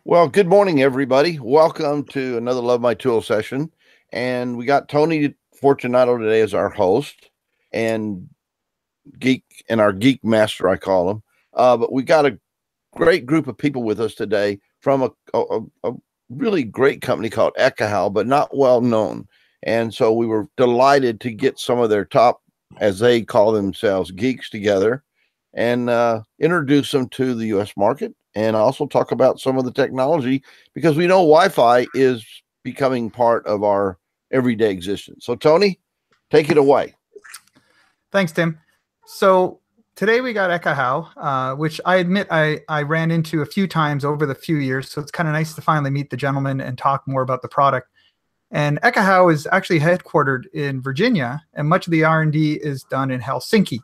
Well, good morning, everybody. Welcome to another Love My Tool session. And we got Tony Fortunato today as our host and our geek master, I call him. But we got a great group of people with us today from a really great company called Ekahau, but not well known. And so we were delighted to get some of their top, as they call themselves, geeks together and introduce them to the U.S. market and also talk about some of the technology, because we know Wi-Fi is becoming part of our everyday existence. So, Tony, take it away. Thanks, Tim. So today we got Ekahau, which I admit I ran into a few times over the few years. So it's kind of nice to finally meet the gentleman and talk more about the product. And Ekahau is actually headquartered in Virginia, and much of the R&D is done in Helsinki.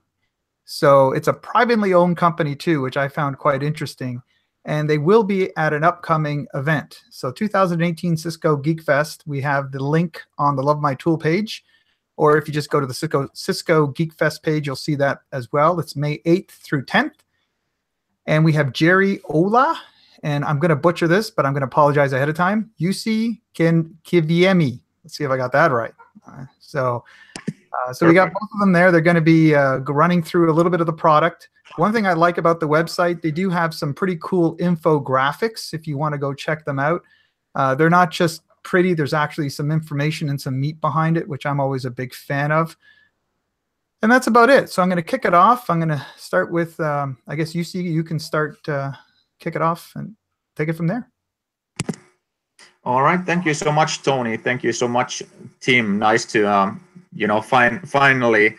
So it's a privately owned company too, which I found quite interesting. And they will be at an upcoming event. So 2018 Cisco Geek Fest, we have the link on the Love My Tool page. Or if you just go to the Cisco Geek Fest page, you'll see that as well. It's May 8th through 10th. And we have Jerry Olla, and I'm going to butcher this, but I'm going to apologize ahead of time. Jussi Kiviniemi. Let's see if I got that right. So we got both of them there. They're going to be running through a little bit of the product. One thing I like about the website, they do have some pretty cool infographics if you want to go check them out. They're not just pretty. There's actually some information and some meat behind it, which I'm always a big fan of. And that's about it. So I'm going to kick it off. I'm going to start with, I guess, Jussi, you can start, kick it off and take it from there. All right. Thank you so much, Tony. Thank you so much, Tim. Nice to, finally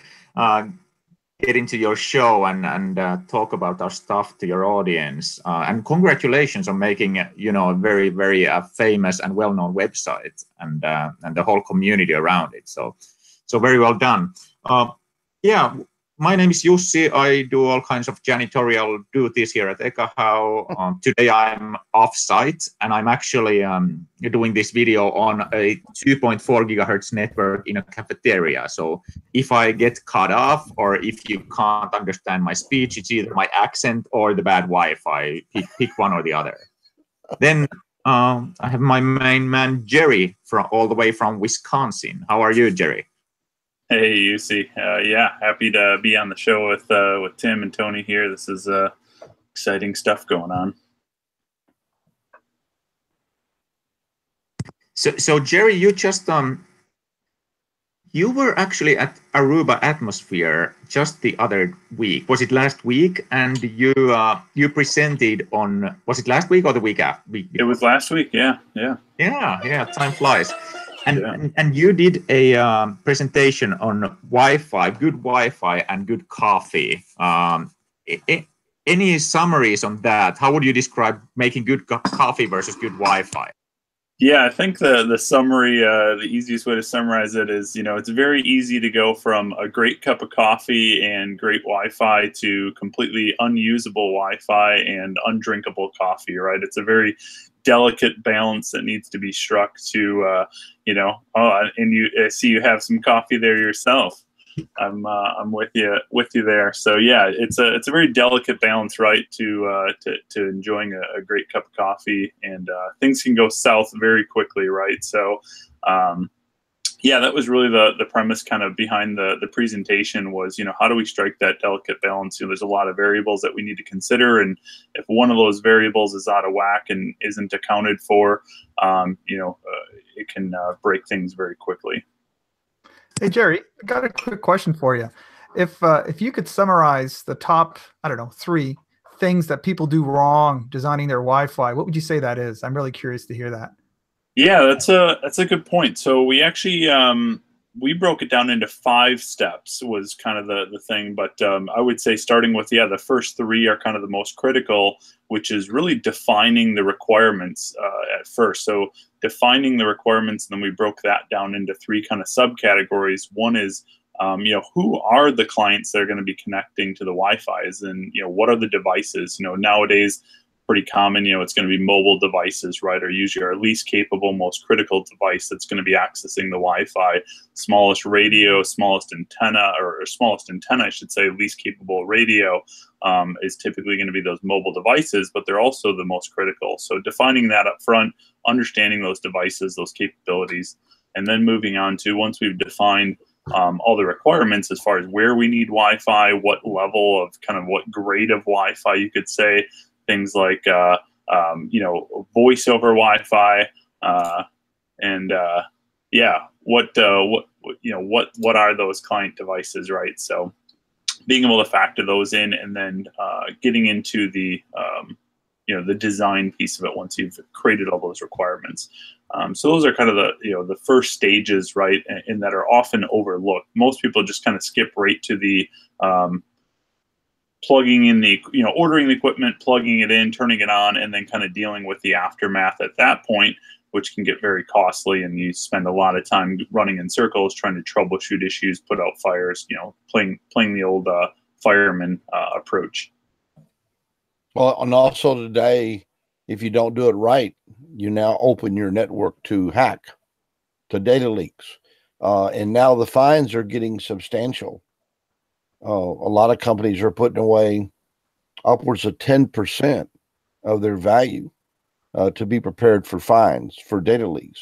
get into your show and talk about our stuff to your audience. And congratulations on making, a very, very famous and well-known website and the whole community around it. So very well done. Yeah, my name is Jussi. I do all kinds of janitorial duties here at Ekahau. Today I'm off-site, and I'm actually doing this video on a 2.4 gigahertz network in a cafeteria. So if I get cut off or if you can't understand my speech, it's either my accent or the bad Wi-Fi. Pick one or the other. Then I have my main man, Jerry, all the way from Wisconsin. How are you, Jerry? Hey, Jussi. Yeah, happy to be on the show with Tim and Tony here. This is exciting stuff going on. So Jerry, you just you were actually at Aruba Atmosphere just the other week. Was it last week? And you presented on, was it last week or the week after? It was last week. Yeah. Time flies. And you did a presentation on Wi-Fi, good Wi-Fi and good coffee. Any summaries on that? How would you describe making good coffee versus good Wi-Fi? Yeah, I think the summary, the easiest way to summarize it is, it's very easy to go from a great cup of coffee and great Wi-Fi to completely unusable Wi-Fi and undrinkable coffee, right? It's a very delicate balance that needs to be struck to, and I see you have some coffee there yourself. I'm with you there. So yeah, it's a very delicate balance, right? To enjoying a great cup of coffee, and things can go south very quickly, right? So yeah, that was really the premise kind of behind the presentation was, how do we strike that delicate balance? There's a lot of variables that we need to consider, and if one of those variables is out of whack and isn't accounted for, it can break things very quickly. Hey, Jerry, I got a quick question for you. If you could summarize the top, 3 things that people do wrong designing their Wi-Fi, what would you say that is? I'm really curious to hear that. Yeah, that's a good point. So we actually we broke it down into 5 steps was kind of the thing, but I would say starting with the first 3 are kind of the most critical, which is really defining the requirements at first. So defining the requirements, and then we broke that down into 3 kind of subcategories. One is who are the clients that are going to be connecting to the Wi-Fi's, and what are the devices? Nowadays, pretty common, it's going to be mobile devices, right? Or usually our least capable, most critical device that's going to be accessing the Wi-Fi. Smallest radio, smallest antenna, I should say, least capable radio. is typically going to be those mobile devices, but they're also the most critical. So defining that up front, understanding those devices, those capabilities, and then moving on to, once we've defined all the requirements as far as where we need Wi-Fi, what level of kind of what grade of Wi-Fi you could say, things like voice over Wi-Fi, and what are those client devices, right? So being able to factor those in, and then getting into the the design piece of it once you've created all those requirements. So those are kind of the first stages, right, and that are often overlooked. Most people just kind of skip right to the plugging in the, ordering the equipment, plugging it in, turning it on, and then kind of dealing with the aftermath at that point, which can get very costly, and you spend a lot of time running in circles trying to troubleshoot issues, put out fires, playing the old fireman approach. Well, and also today, if you don't do it right, you now open your network to hack, to data leaks. And now the fines are getting substantial. A lot of companies are putting away upwards of 10% of their value to be prepared for fines for data leaks.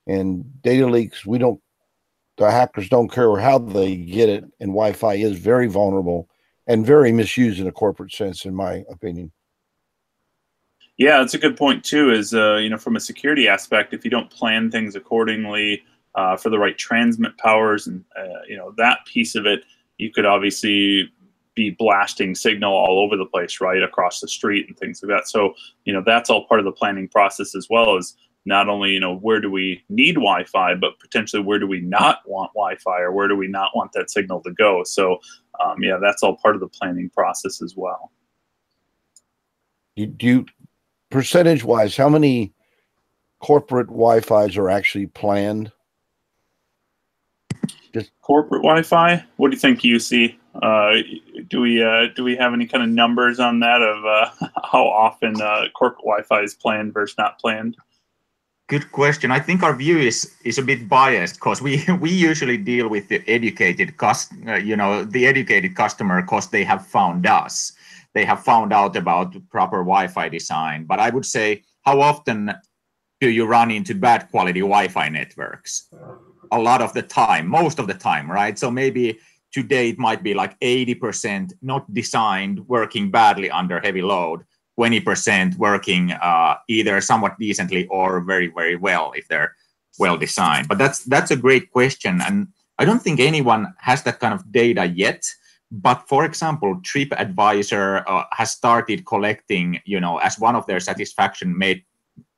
And data leaks, the hackers don't care how they get it, and Wi-Fi is very vulnerable and very misused in a corporate sense, in my opinion. Yeah, that's a good point too, is, from a security aspect, if you don't plan things accordingly for the right transmit powers and, that piece of it, you could obviously be blasting signal all over the place, right, across the street and things like that. So, that's all part of the planning process as well, as not only, where do we need Wi-Fi, but potentially where do we not want Wi-Fi, or where do we not want that signal to go? So, that's all part of the planning process as well. Do you, percentage-wise, how many corporate Wi-Fis are actually planned? Just corporate Wi-Fi? What do you think, UC? Do we have any kind of numbers on that of how often corporate Wi-Fi is planned versus not planned? Good question. I think our view is a bit biased, because we usually deal with the educated customer, because they have found us. They have found out about proper Wi-Fi design. But I would say, how often do you run into bad quality Wi-Fi networks? A lot of the time, most of the time, right? So maybe today it might be like 80% not designed, working badly under heavy load, 20% working either somewhat decently or very, very well if they're well designed. But that's a great question. And I don't think anyone has that kind of data yet. But for example, TripAdvisor has started collecting, as one of their satisfaction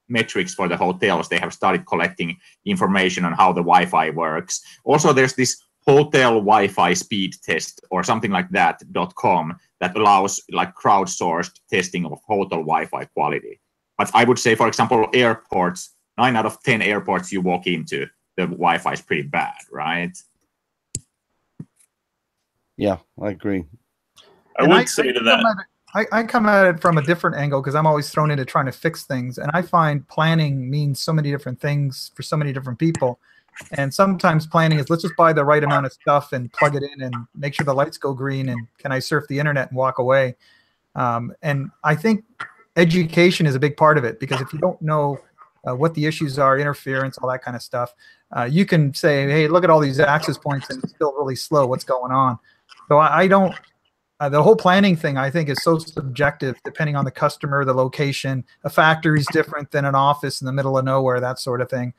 metrics for the hotels, they have started collecting information on how the Wi-Fi works. Also, there's this hotel Wi-Fi speed test or something like that.com that allows like crowdsourced testing of hotel Wi-Fi quality. But I would say, for example, airports, 9 out of 10 airports you walk into, the Wi-Fi is pretty bad, right? Yeah, I agree. I would say to that. I come at it from a different angle, because I'm always thrown into trying to fix things. And I find planning means so many different things for so many different people. And sometimes planning is, let's just buy the right amount of stuff and plug it in and make sure the lights go green, and can I surf the internet and walk away? And I think education is a big part of it, because if you don't know what the issues are, interference, all that kind of stuff, you can say, hey, look at all these access points and it's still really slow. What's going on? So I don't. The whole planning thing, I think, is so subjective depending on the customer, the location. A factory is different than an office in the middle of nowhere, that sort of thing.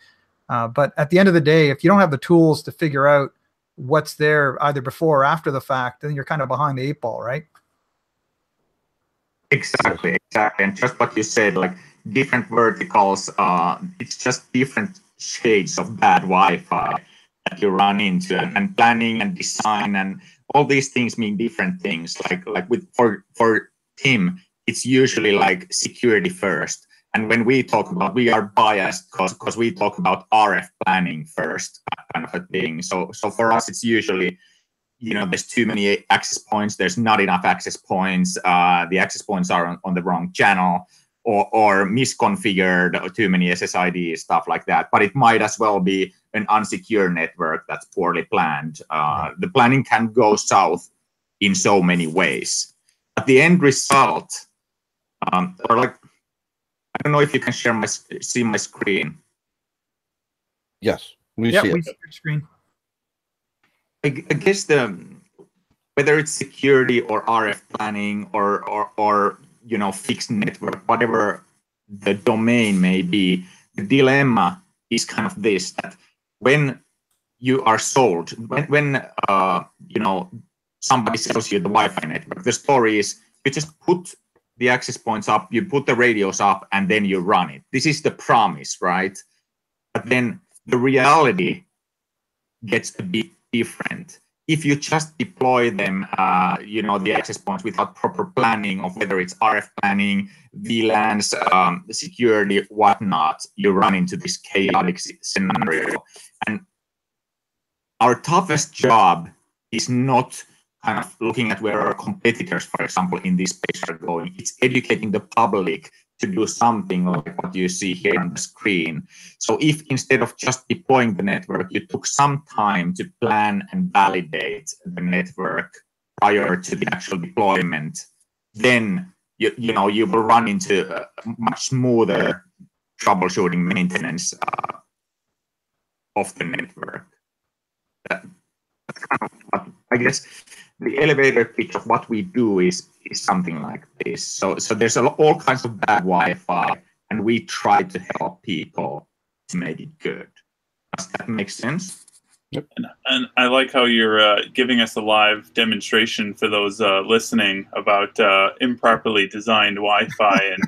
But at the end of the day, if you don't have the tools to figure out what's there either before or after the fact, then you're kind of behind the 8 ball, right? Exactly. And just what you said, like different verticals, it's just different shades of bad Wi-Fi that you run into, and planning and design and all these things mean different things. Like for Tim, it's usually like security first. And when we talk about, we are biased because we talk about RF planning first, kind of a thing. So for us, it's usually, there's too many access points. There's not enough access points. The access points are on the wrong channel or misconfigured, or too many SSID, stuff like that. But it might as well be an unsecure network that's poorly planned. The planning can go south in so many ways. But the end result, or like, I don't know if you can see my screen. Yes, we see we it. see your screen. I guess whether it's security or RF planning or you know, fixed network, whatever the domain may be, the dilemma is kind of this: that when you are sold, when you know, somebody sells you the Wi-Fi network, the story is you just put the access points up, you put the radios up, and then you run it. This is the promise, right? But then the reality gets a bit different. If you just deploy them, you know, the access points without proper planning of whether it's RF planning, VLANs, security, whatnot, you run into this chaotic scenario. And our toughest job is not kind of looking at where our competitors, for example, in this space are going. It's educating the public to do something like what you see here on the screen. So if instead of just deploying the network, you took some time to plan and validate the network prior to the actual deployment, then you know, you will run into a much smoother troubleshooting maintenance of the network. That's kind of what, I guess, the elevator pitch of what we do is something like this. So there's all kinds of bad Wi-Fi, and we try to help people to make it good. Does that make sense? Yep. And I like how you're giving us a live demonstration for those listening about improperly designed Wi-Fi and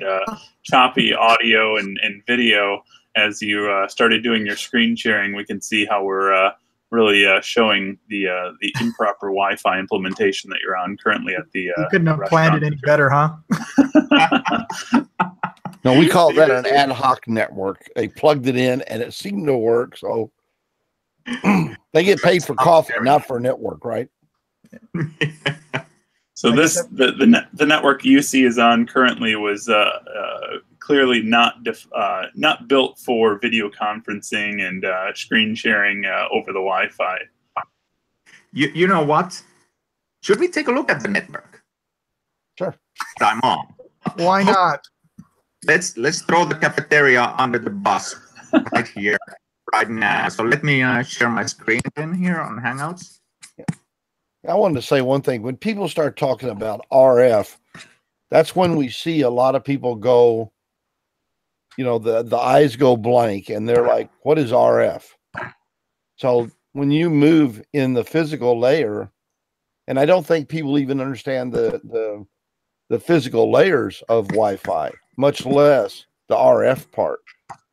choppy audio and video. As you started doing your screen sharing, we can see how we're really showing the improper Wi-Fi implementation that you're on currently at the. You couldn't have planned it any better, huh? No, we call that an ad hoc network. They plugged it in and it seemed to work. So they get paid for coffee, not for a network, right? So this the network UC is on currently was clearly not built for video conferencing and screen sharing over the Wi-Fi. You know what? Should we take a look at the network? Sure. I'm on. Why not? Let's throw the cafeteria under the bus right here, right now. So let me share my screen in here on Hangouts. I wanted to say one thing. When people start talking about RF, that's when we see a lot of people go, you know, the eyes go blank and they're like, what is RF? So when you move in the physical layer, and I don't think people even understand the physical layers of Wi-Fi, much less the RF part.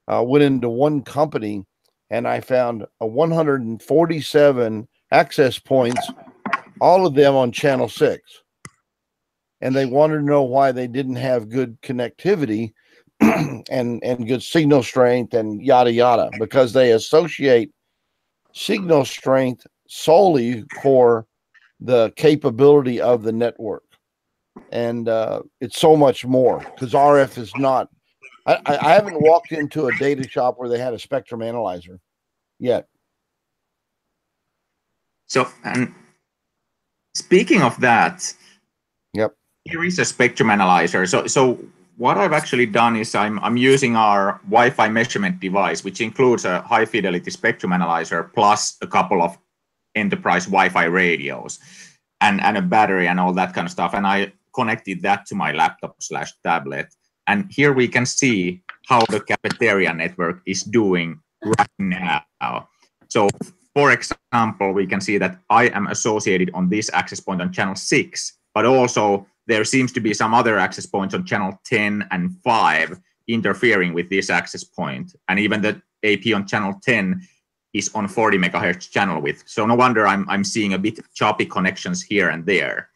Went into one company and I found 147 access points, all of them on channel 6. And they wanted to know why they didn't have good connectivity and good signal strength and yada, yada, because they associate signal strength solely for the capability of the network. And it's so much more because RF is not, I haven't walked into a data shop where they had a spectrum analyzer yet. So, and speaking of that, yep, here is a spectrum analyzer. So what I've actually done is I'm using our Wi-Fi measurement device, which includes a high fidelity spectrum analyzer plus a couple of enterprise Wi-Fi radios and a battery and all that kind of stuff. And I connected that to my laptop/tablet. And here we can see how the cafeteria network is doing right now. So for example, we can see that I am associated on this access point on channel 6, but also there seems to be some other access points on channel 10 and 5 interfering with this access point. And even the AP on channel 10 is on 40 megahertz channel width. So no wonder I'm seeing a bit choppy connections here and there.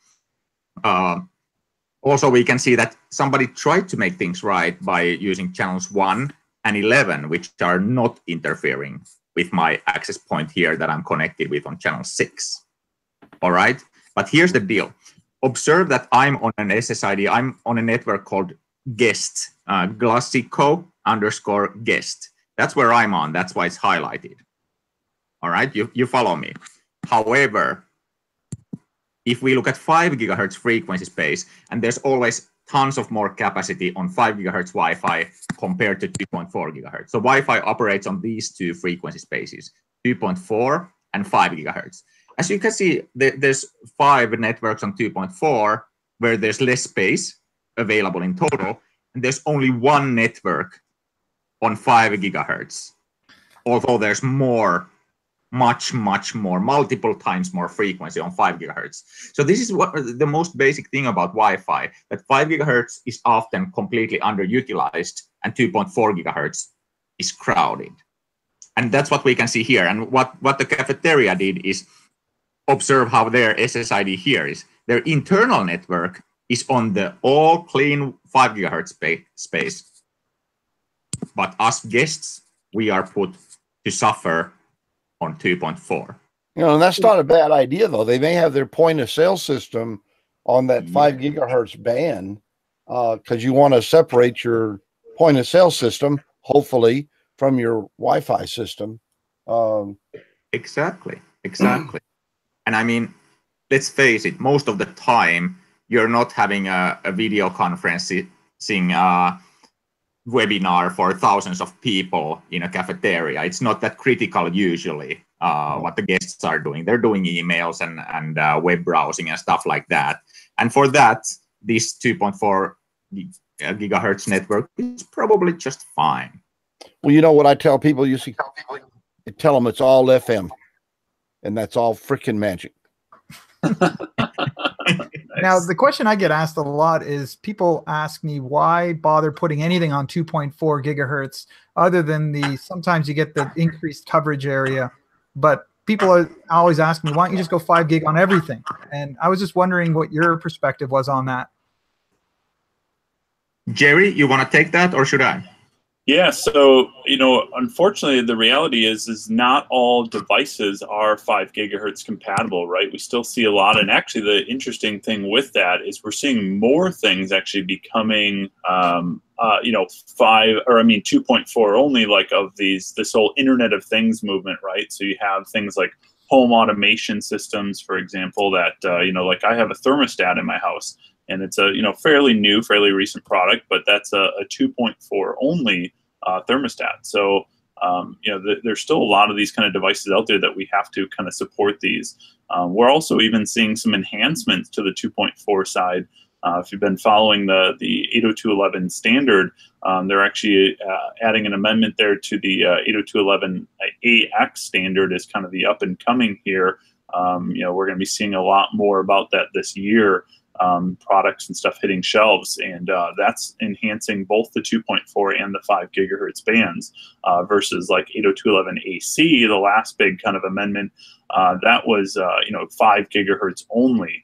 Also, we can see that somebody tried to make things right by using channels 1 and 11, which are not interfering with my access point here that I'm connected with on channel 6. All right, but here's the deal. Observe that I'm on an SSID. I'm on a network called guest, Glassico_guest. That's where I'm on. That's why it's highlighted. All right, you follow me. However, if we look at 5 gigahertz frequency space, and there's always tons of more capacity on 5 gigahertz Wi-Fi compared to 2.4 gigahertz. So Wi-Fi operates on these two frequency spaces, 2.4 and 5 gigahertz. As you can see, there's 5 networks on 2.4 where there's less space available in total, and there's only 1 network on 5 gigahertz, although there's more, much more, multiple times more frequency on 5 gigahertz. So this is what the most basic thing about Wi-Fi, that 5 gigahertz is often completely underutilized and 2.4 gigahertz is crowded. And that's what we can see here. And what the cafeteria did is observe how their SSID here is. Their internal network is on the all clean 5 gigahertz space. But us guests, we are put to suffer on 2.4. You know, and that's not a bad idea, though. They may have their point of sale system on that 5 gigahertz band because you want to separate your point of sale system, hopefully, from your Wi-Fi system. Exactly. And I mean, let's face it, most of the time, you're not having a video conferencing webinar for thousands of people in a cafeteria. It's not that critical usually what the guests are doing. They're doing emails and web browsing and stuff like that. And for that, this 2.4 gigahertz network is probably just fine. Well, you know what I tell people? You see, I tell them it's all FM, and that's all freaking magic. Now, the question I get asked a lot is people ask me why bother putting anything on 2.4 gigahertz other than sometimes you get the increased coverage area, but people are always asking me, why don't you just go 5 gig on everything? And I was just wondering what your perspective was on that. Jerry, you want to take that or should I? Yeah, so, you know, unfortunately, the reality is not all devices are 5 gigahertz compatible, right? We still see a lot. And actually, the interesting thing with that is we're seeing more things actually becoming, 2.4 only, like of this whole Internet of Things movement, right? So you have things like home automation systems, for example, that, like I have a thermostat in my house. And it's a fairly new, fairly recent product, but that's a 2.4 only thermostat. So there's still a lot of these kind of devices out there that we have to kind of support these. We're also even seeing some enhancements to the 2.4 side. If you've been following the 802.11 standard, they're actually adding an amendment there to the 802.11ax standard is kind of the up and coming here. We're going to be seeing a lot more about that this year. Products and stuff hitting shelves, and that's enhancing both the 2.4 and the 5 gigahertz bands versus like 802.11ac, the last big kind of amendment that was 5 gigahertz only.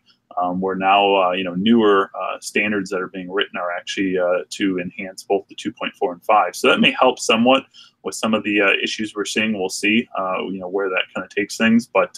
Where now newer standards that are being written are actually to enhance both the 2.4 and 5. So that may help somewhat with some of the issues we're seeing. We'll see where that kind of takes things, but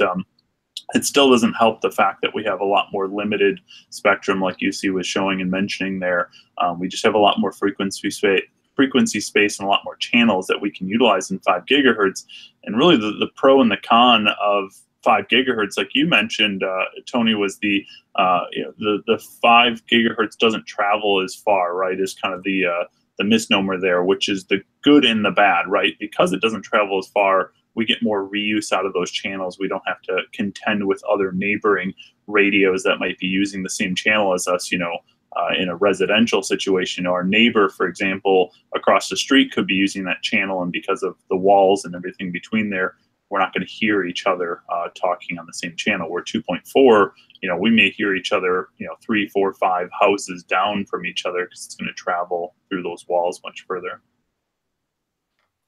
it still doesn't help the fact that we have a lot more limited spectrum, like UC was showing and mentioning there. We just have a lot more frequency space and a lot more channels that we can utilize in 5 gigahertz. And really the pro and the con of 5 gigahertz, like you mentioned, Tony, was the 5 gigahertz doesn't travel as far, right, is kind of the misnomer there, which is the good and the bad, right? Because it doesn't travel as far, we get more reuse out of those channels. We don't have to contend with other neighboring radios that might be using the same channel as us, in a residential situation. Our neighbor, for example, across the street could be using that channel, and because of the walls and everything between there, we're not going to hear each other talking on the same channel. Where 2.4, we may hear each other, 3, 4, 5 houses down from each other because it's going to travel through those walls much further.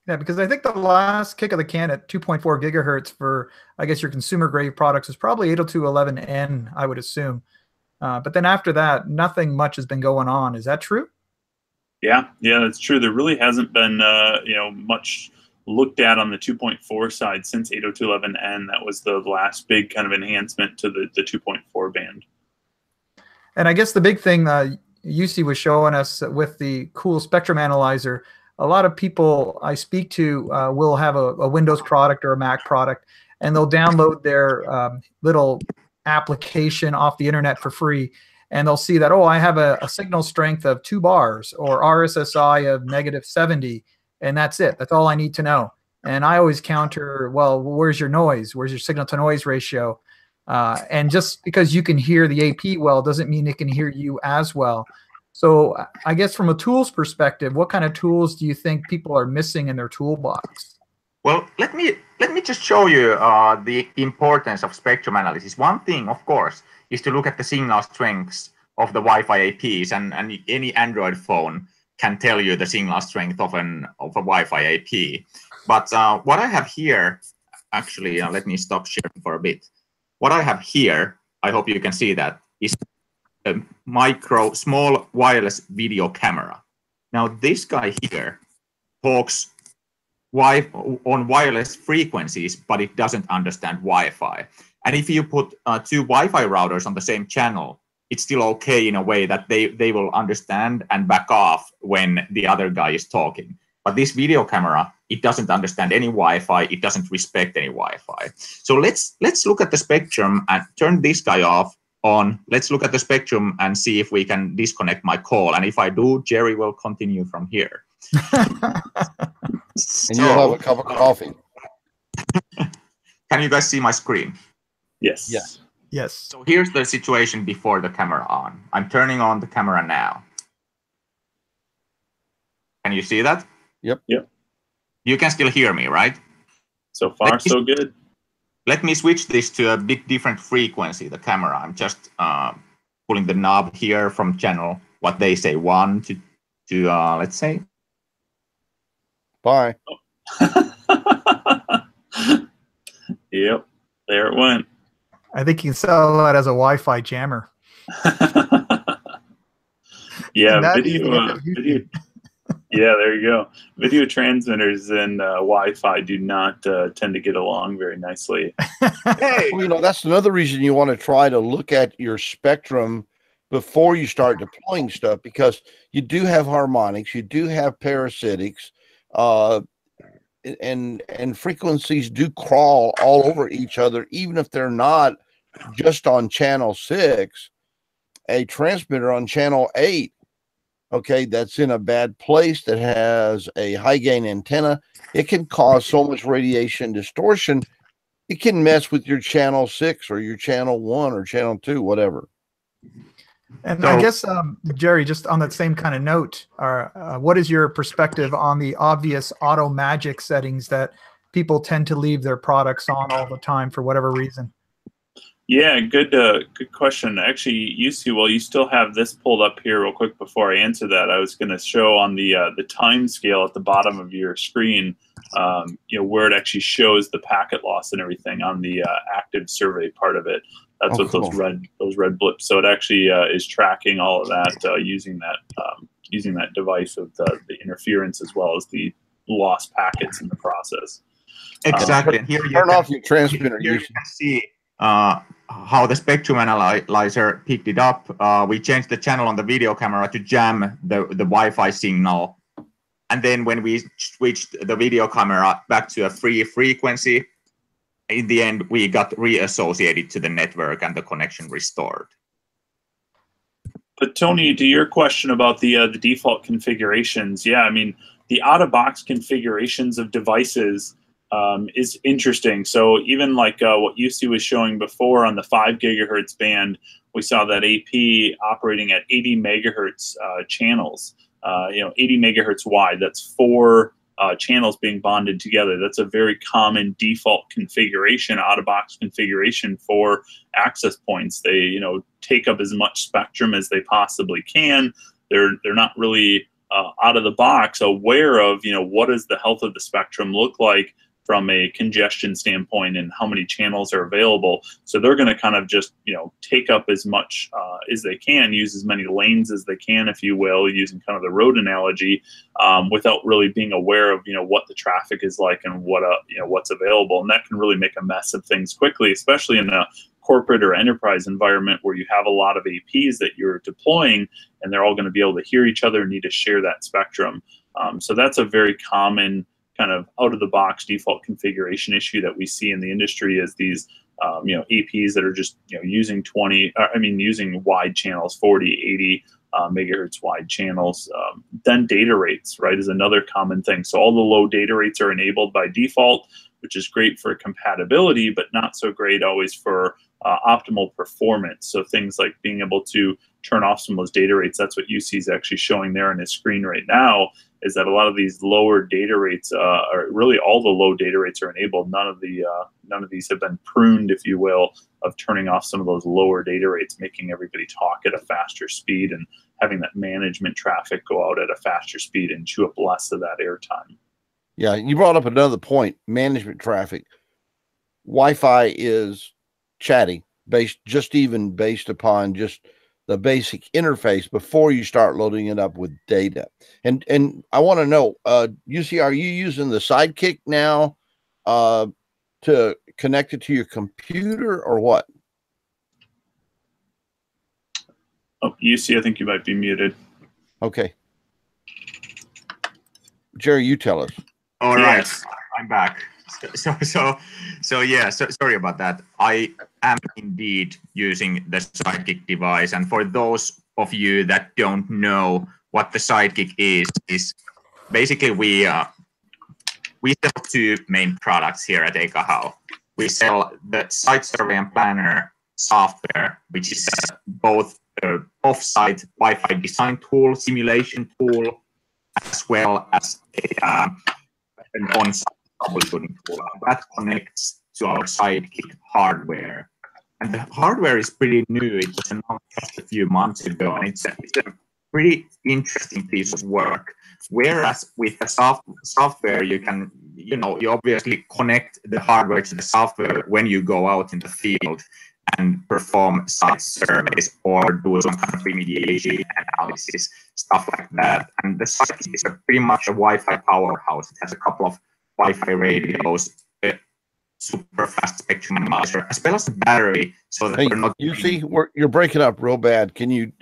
Yeah, because I think the last kick of the can at 2.4 gigahertz for, I guess, your consumer grade products is probably 802.11n, I would assume. But then after that, nothing much has been going on. Is that true? Yeah, that's true. There really hasn't been, much looked at on the 2.4 side since 802.11n. That was the last big kind of enhancement to the 2.4 band. And I guess the big thing UC was showing us with the cool spectrum analyzer, a lot of people I speak to will have a Windows product or a Mac product, and they'll download their little application off the internet for free, and they'll see that, oh, I have a signal strength of 2 bars or RSSI of -70, and that's it. That's all I need to know. And I always counter, well, where's your noise? Where's your signal to noise ratio? And just because you can hear the AP well doesn't mean it can hear you as well. So I guess from a tools perspective, what kind of tools do you think people are missing in their toolbox? Well, let me just show you the importance of spectrum analysis. One thing, of course, is to look at the signal strengths of the Wi-Fi APs, and any Android phone can tell you the signal strength of a Wi-Fi AP. But what I have here, actually, let me stop sharing for a bit. What I have here, I hope you can see that, is a small wireless video camera. Now, this guy here talks on wireless frequencies, but it doesn't understand Wi-Fi. And if you put 2 Wi-Fi routers on the same channel, it's still okay in a way that they will understand and back off when the other guy is talking. But this video camera, it doesn't understand any Wi-Fi. It doesn't respect any Wi-Fi. So let's look at the spectrum and turn this guy off. Let's look at the spectrum and see if we can disconnect my call. And if I do, Jerry will continue from here. And you'll have a cup of coffee. Can you guys see my screen? Yes. Yes. Yes. So here's the situation before the camera on. I'm turning on the camera now. Can you see that? Yep. Yep. You can still hear me, right? So far, so good. Let me switch this to a bit different frequency, the camera. I'm just pulling the knob here from channel, what they say, 1 to let's say. Bye. Yep. There it went. I think you can sell that as a Wi-Fi jammer. Yeah, That video. Yeah, there you go. Video transmitters and Wi-Fi do not tend to get along very nicely. Hey, well, you know, that's another reason you want to try to look at your spectrum before you start deploying stuff, because you do have harmonics, you do have parasitics, and frequencies do crawl all over each other, even if they're not just on channel 6. A transmitter on channel 8, okay, that's in a bad place, that has a high gain antenna, it can cause so much radiation distortion, it can mess with your channel 6 or your channel 1 or channel 2, whatever. And I guess, Jerry, just on that same kind of note, what is your perspective on the obvious auto magic settings that people tend to leave their products on all the time for whatever reason? Yeah, good question. Actually, you still have this pulled up here real quick before I answer that. I was going to show on the time scale at the bottom of your screen, where it actually shows the packet loss and everything on the active survey part of it. That's what cool. those red blips. So it actually is tracking all of that using that device of the interference as well as the lost packets in the process. Exactly. And here you turn off your transmitter. Here you can see how the spectrum analyzer picked it up. We changed the channel on the video camera to jam the Wi-Fi signal. And then when we switched the video camera back to a free frequency, in the end, we got reassociated to the network and the connection restored. But Tony, to your question about the default configurations, yeah, I mean, the out-of-box configurations of devices is interesting. So even like what Jussi was showing before on the 5 gigahertz band, we saw that AP operating at 80 megahertz channels, 80 megahertz wide. That's 4 channels being bonded together. That's a very common default configuration, out-of-box configuration for access points. They, take up as much spectrum as they possibly can. They're not really out of the box aware of, what does the health of the spectrum look like from a congestion standpoint and how many channels are available. So they're going to kind of just, take up as much as they can, use as many lanes as they can, if you will, using kind of the road analogy, without really being aware of, what the traffic is like and what's available. And that can really make a mess of things quickly, especially in a corporate or enterprise environment where you have a lot of APs that you're deploying and they're all going to be able to hear each other and need to share that spectrum. So that's a very common kind of out-of-the-box default configuration issue that we see in the industry, as these APs that are just using using wide channels, 40, 80 megahertz wide channels. Then data rates, right, is another common thing. So all the low data rates are enabled by default, which is great for compatibility, but not so great always for optimal performance. So things like being able to turn off some of those data rates. That's what UC is actually showing there on his screen right now, is that a lot of these lower data rates are really all the low data rates are enabled. None of these have been pruned, if you will, of turning off some of those lower data rates, making everybody talk at a faster speed and having that management traffic go out at a faster speed and chew up less of that airtime. Yeah, you brought up another point, management traffic. Wi-Fi is chatty, based upon just the basic interface before you start loading it up with data. And I want to know, UC, are you using the Sidekick now to connect it to your computer or what? Oh, UC, I think you might be muted. Okay. Jerry, you tell us. All right, I'm back. So yeah, sorry about that. I am indeed using the Sidekick device, and for those of you that don't know what the Sidekick is basically we sell two main products here at Ekahau. We sell the site survey and planner software, which is both an off-site Wi-Fi design tool, simulation tool, as well as an on-site troubleshooting tool that connects to our Sidekick hardware. And the hardware is pretty new. It was announced just a few months ago, and it's a pretty interesting piece of work. Whereas with the software, you can, you obviously connect the hardware to the software when you go out in the field and perform site surveys or do some kind of remediation analysis, stuff like that. And the Sidekick is pretty much a Wi-Fi powerhouse. It has a couple of Wi-Fi radios, super fast spectrum analyzer, as well as a battery. So that we're not. You're breaking up real bad. Can you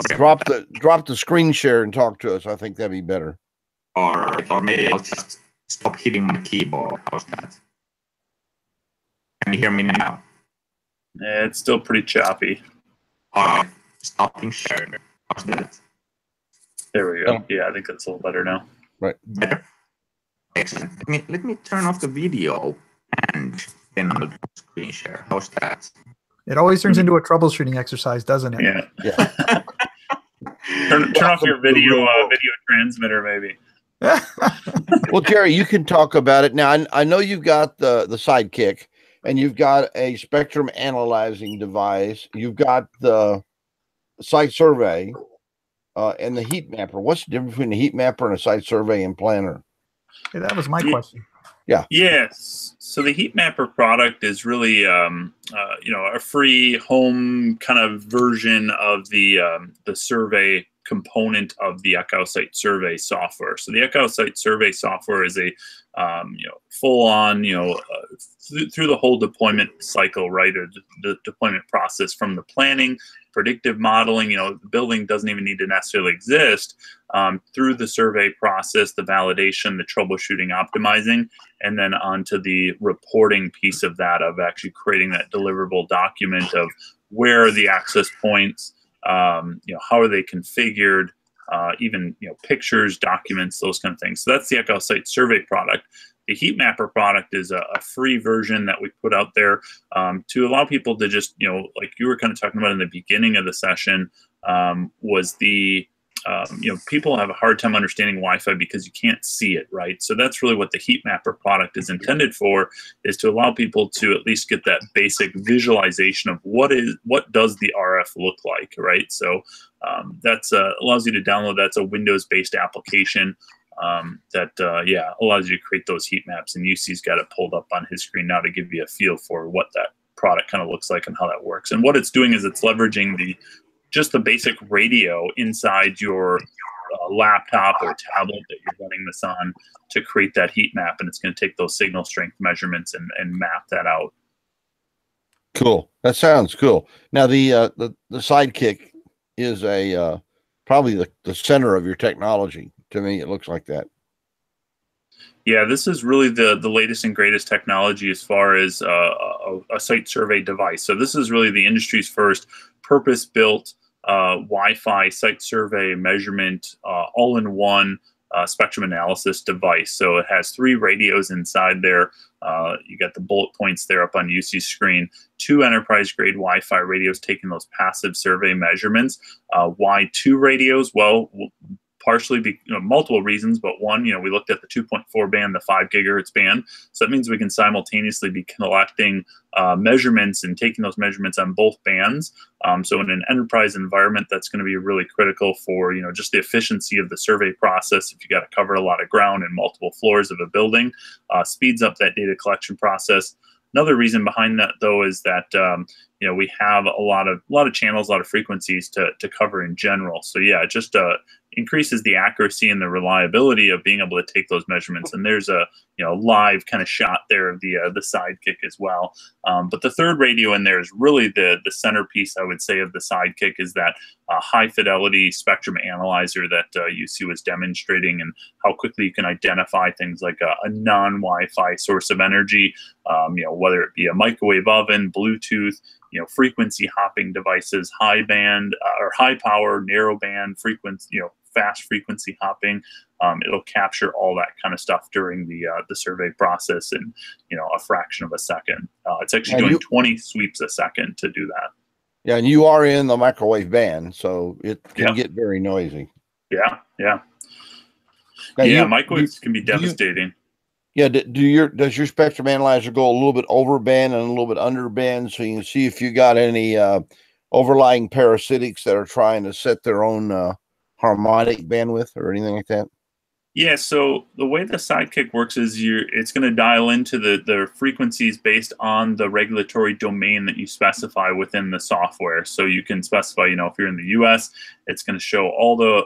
drop the screen share and talk to us? I think that'd be better. Or maybe I'll just stop hitting my keyboard. How's that? Can you hear me now? Yeah, it's still pretty choppy. All right, stopping share. How's that? There we go. Yeah, I think that's a little better now. Right. Better. Excellent. Let me turn off the video and then I'll screen share. How's that? It always turns into a troubleshooting exercise, doesn't it? Yeah. turn off your video transmitter, maybe. Well, Jerry, you can talk about it now. I know you've got the Sidekick, and you've got a spectrum analyzing device. You've got the site survey and the heat mapper. What's the difference between a heat mapper and a site survey and planner? Yeah, that was my question. Yeah. Yes. So the heat mapper product is really, a free home kind of version of the survey component of the Ekahau Site Survey software. So the Ekahau Site Survey software is a full-on, through the whole deployment cycle, right, or the deployment process, from the planning, predictive modeling. The building doesn't even need to necessarily exist, through the survey process, the validation, the troubleshooting, optimizing, and then onto the reporting piece of that, of actually creating that deliverable document of where are the access points, how are they configured, even pictures, documents, those kind of things. So that's the Ekahau Site Survey product. The Heat Mapper product is a free version that we put out there to allow people to just, like you were kind of talking about in the beginning of the session, was the people have a hard time understanding Wi-Fi because you can't see it, right? So that's really what the Heat Mapper product is intended for, is to allow people to at least get that basic visualization of what does the RF look like, right? So that's allows you to download. That's a Windows-based application that allows you to create those heat maps. And UC's got it pulled up on his screen now to give you a feel for what that product kind of looks like and how that works. And what it's doing is it's leveraging just the basic radio inside your laptop or tablet that you're running this on to create that heat map, and it's going to take those signal strength measurements and map that out. Cool. That sounds cool. Now the Sidekick is probably the center of your technology. To me, it looks like that. Yeah, this is really the latest and greatest technology as far as a site survey device. So this is really the industry's first purpose-built Wi-Fi site survey measurement all-in-one spectrum analysis device. So it has 3 radios inside there. You got the bullet points there up on UC's screen. 2 enterprise-grade Wi-Fi radios taking those passive survey measurements. Why 2 radios? Well, partially multiple reasons, but one, we looked at the 2.4 band, the 5 gigahertz band. So that means we can simultaneously be collecting measurements and taking those measurements on both bands. So in an enterprise environment, that's going to be really critical for, just the efficiency of the survey process. If you got to cover a lot of ground and multiple floors of a building, speeds up that data collection process. Another reason behind that, though, is that we have a lot of channels, a lot of frequencies to cover in general. So yeah, it just increases the accuracy and the reliability of being able to take those measurements. And there's a live kind of shot there of the Sidekick as well. But the third radio in there is really the centerpiece, I would say, of the Sidekick, is that high fidelity spectrum analyzer that UC was demonstrating, and how quickly you can identify things like a non-Wi-Fi source of energy, whether it be a microwave oven, Bluetooth, frequency hopping devices, high band or high power, narrow band frequency, fast frequency hopping. It'll capture all that kind of stuff during the survey process in a fraction of a second. It's actually doing 20 sweeps a second to do that. Yeah, and you are in the microwave band, so it can get very noisy. Yeah. Now microwaves can be devastating. Does your spectrum analyzer go a little bit over band and a little bit under band, so you can see if you got any overlying parasitics that are trying to set their own harmonic bandwidth or anything like that? Yeah, so the way the Sidekick works is it's going to dial into the frequencies based on the regulatory domain that you specify within the software. So you can specify, if you're in the US, it's going to show all the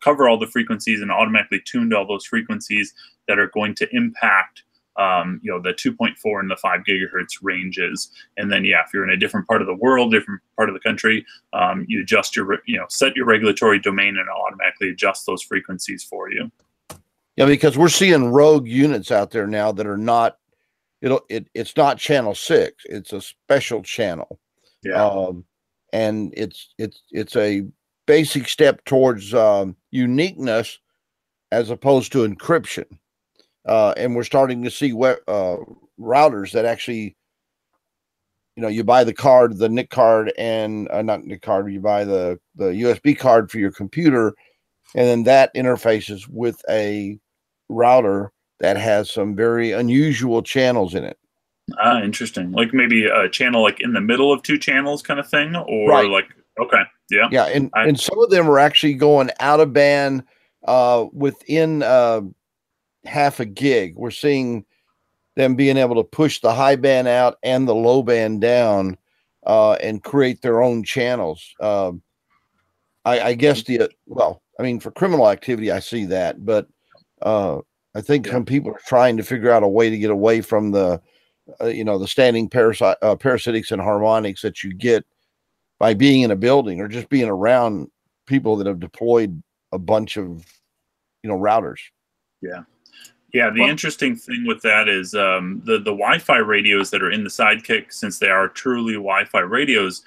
cover all the frequencies and automatically tune to all those frequencies that are going to impact the 2.4 and the 5 gigahertz ranges. And then, if you're in a different part of the world, different part of the country, you adjust set your regulatory domain and it'll automatically adjust those frequencies for you. Yeah, because we're seeing rogue units out there now that are not, it's not channel 6, it's a special channel. Yeah. And it's a basic step towards uniqueness as opposed to encryption. And we're starting to see routers that actually, you buy the card, the NIC card, and not NIC card, you buy the USB card for your computer, and then that interfaces with a router that has some very unusual channels in it. Interesting. Like maybe a channel like in the middle of 2 channels kind of thing, or right. Okay. Yeah. Yeah. And some of them are actually going out of band within half a gig. We're seeing them being able to push the high band out and the low band down and create their own channels. I guess for criminal activity, I see that, but I think some people are trying to figure out a way to get away from the standing parasitics and harmonics that you get by being in a building or just being around people that have deployed a bunch of routers. Yeah, the interesting thing with that is the Wi-Fi radios that are in the Sidekick, since they are truly Wi-Fi radios,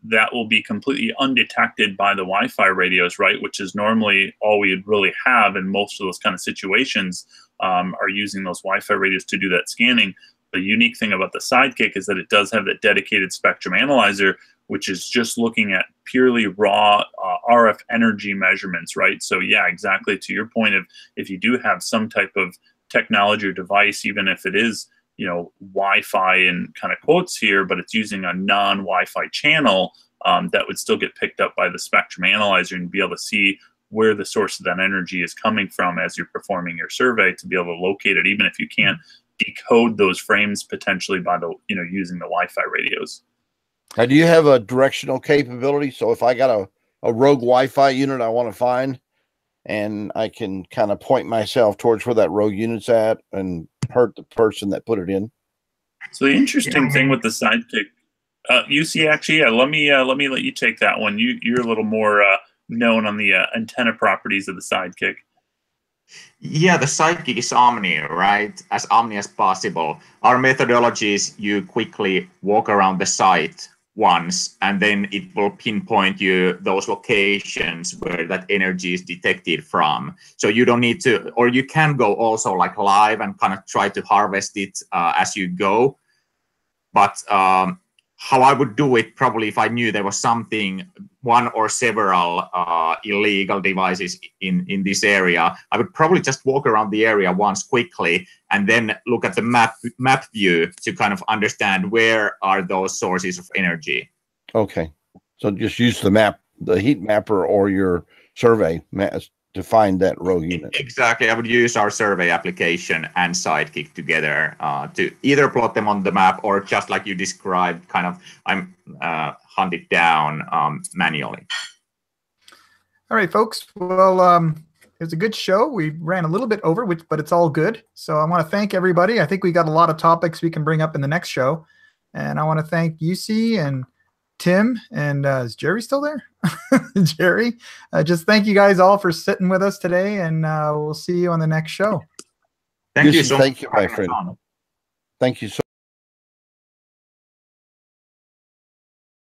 that will be completely undetected by the Wi-Fi radios, right? Which is normally all we'd really have in most of those kind of situations, are using those Wi-Fi radios to do that scanning. The unique thing about the Sidekick is that it does have that dedicated spectrum analyzer, which is just looking at purely raw RF energy measurements, right? So yeah, exactly to your point of if you do have some type of technology or device, even if it is, Wi-Fi in kind of quotes here, but it's using a non-Wi-Fi channel, that would still get picked up by the spectrum analyzer and be able to see where the source of that energy is coming from as you're performing your survey to be able to locate it, even if you can't decode those frames potentially by the, using the Wi-Fi radios. Now, do you have a directional capability? So if I got a rogue Wi-Fi unit I want to find, and I can kind of point myself towards where that rogue unit's at and hurt the person that put it in. So the interesting thing with the Sidekick, UC actually, let me let you take that one. You're a little more known on the antenna properties of the Sidekick. Yeah, the Sidekick is omni, right? As omni as possible. Our methodology is you quickly walk around the site once, and then it will pinpoint you those locations where that energy is detected from. So you don't need to, or you can go also like live and kind of try to harvest it as you go. But how I would do it, probably if I knew there was something, one or several illegal devices in this area, I would probably just walk around the area once quickly and then look at the map view to kind of understand where are those sources of energy. Okay. So just use the map, the heat mapper or your survey to find that rogue unit. Exactly. I would use our survey application and Sidekick together to either plot them on the map or just like you described, kind of hunt it down manually. All right, folks. Well, it was a good show. We ran a little bit over, but it's all good. So I want to thank everybody. I think we got a lot of topics we can bring up in the next show. And I want to thank Jussi and Tim, and is Jerry still there? Jerry, just thank you guys all for sitting with us today, and we'll see you on the next show. Thank you so much. Thank you, my friend. Thank you so